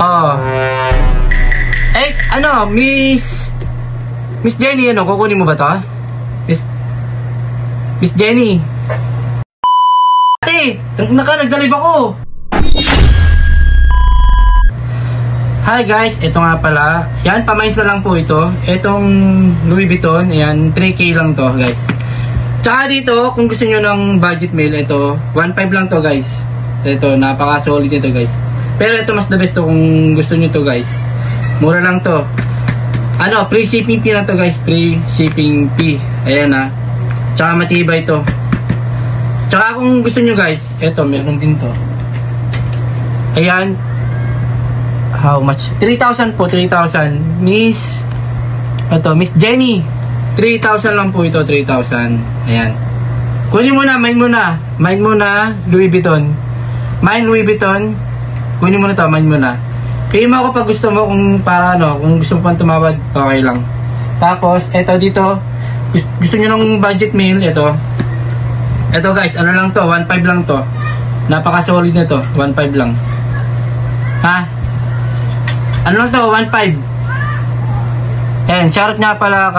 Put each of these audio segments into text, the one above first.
Oh. Eh, ano, Miss Jenny, ano, kukunin mo ba to? Miss Jenny. Ate, nagdalib ako. Hi guys, ito nga pala. Yan, pamais na lang po ito. Itong Louis Vuitton, ayan, 3K lang to guys. Tsaka dito, kung gusto nyo ng budget meal, ito, 1.5 lang to guys. Ito, napaka-solid nito guys. Pero ito mas the best to kung gusto nyo to guys. Mura lang to. Ano, free shipping fee lang to guys. Free shipping fee. Ayan ha. Tsaka matibay to. Tsaka kung gusto nyo guys, ito, meron din to. Ayan. How much? 3,000 po, 3,000. Miss Jenny. 3,000 lang po ito, 3,000. Ayan. Kunin mo na, mine muna, Louis Vuitton. Mine Louis Vuitton. Kunin mo na to, mine muna. Pay mo ako pag gusto mo, kung para ano, kung gusto mo pang tumawad, okay lang. Tapos, eto dito, gusto nyo ng budget meal, ito. Ito guys, ano lang to, 1.5 lang to. Napaka-solid na to, 1.5 lang. Ha? Ano lang to, 1.5. Ayan, shoutout nga pala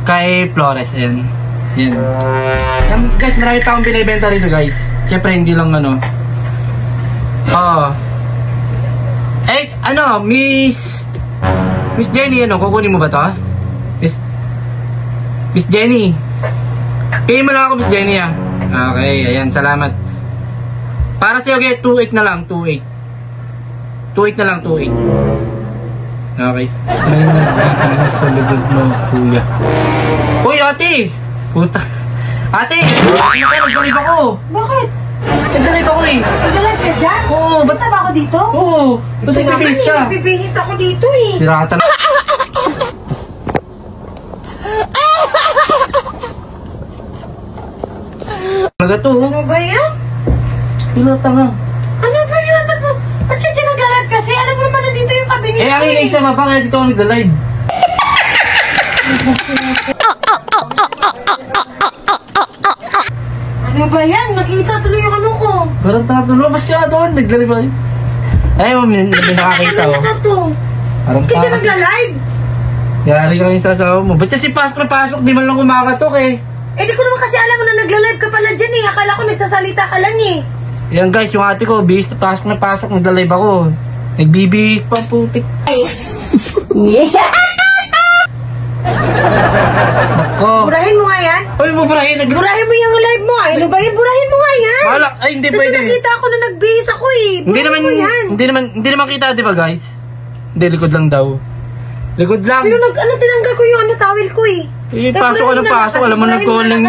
kay Flores, ayan. Ayan. Guys, marami pa akong binibenta rito guys. Siyempre, hindi lang ano. Oh. Eh, ano, Miss Jenny, ano, kukunin mo ba to? Miss Jenny. Pay mo lang ako, Miss Jenny, ah. Okay, ayan, salamat. Para sa'yo, okay, 2.8 na lang, 2.8. 2.8 na lang, 2.8. Okay. May sa lubog mo, kuya. Uy, ate! Puta. Ate! Nagdalib ako! Bakit? Nagdalib ako eh. Nagdalib ka dyan? Oo. Ba't na ba ako dito? Oo. Ba't nagbibihis ka? Nagbibihis ako dito eh. Sirata na. Talaga to. Ano ba yan? Pilata nga. Ano ba yan? Ba't ka dyan nagdalib kasi? Alam mo naman na dito yung cabinet ko Eh, ang isa pa kaya dito ako nagdalive. Ano ba yan? Nakita tuloy yung ano ko. Parang tatanong, mas kaya doon, nagdalive ako. Ay, may nakakita oh. Ano to? Parang Ba't ka nagla-live? Yari ka lang yung sasawa mo. Ba't kasi pasok na pasok, di man lang kumakatok eh. Eh, di ko naman kasi alam mo na nagla-live ka pala dyan eh. Akala ko nagsasalita ka lang eh. Yan guys, yung ate ko, bihis na pasok, nagla-live ako. Nagbibihis pa putik. Nako. Burahin mo nga yan. Uy, burahin. Burahin mo yung live mo. Ano ba yan? Burahin mo nga yan. Wala. Ay, hindi kasi pwede. Kasi nakita ako na nagbihis ako eh. Hindi naman kita, di ba guys? Hindi, likod lang daw. Likod lang. Pero tinanggal ko yung towel ko eh. Eh, pasok ka ng pasok. Alam mo, nag-online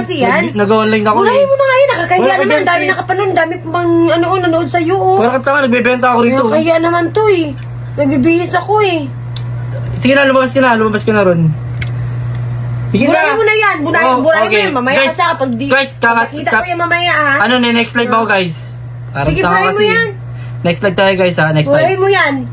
ako. Burahin mo na nga yan. Nakakahiya naman. Ang dami nakapanood. Ang dami pang nanood sa'yo oh. Parang tanga, nagbebenta ako rito. Nakakahiya naman to eh. Nagbibihis ako eh. Sige na, lumabas ka na ron. Burahin mo na yan. Burahin mo yan. Mamaya guys, kasi kapag guys, makita ko yan mamaya ha. Ano, next live ako guys. Sige, burahin mo yan. Next live tayo guys ha. Next live. Burahin mo yan.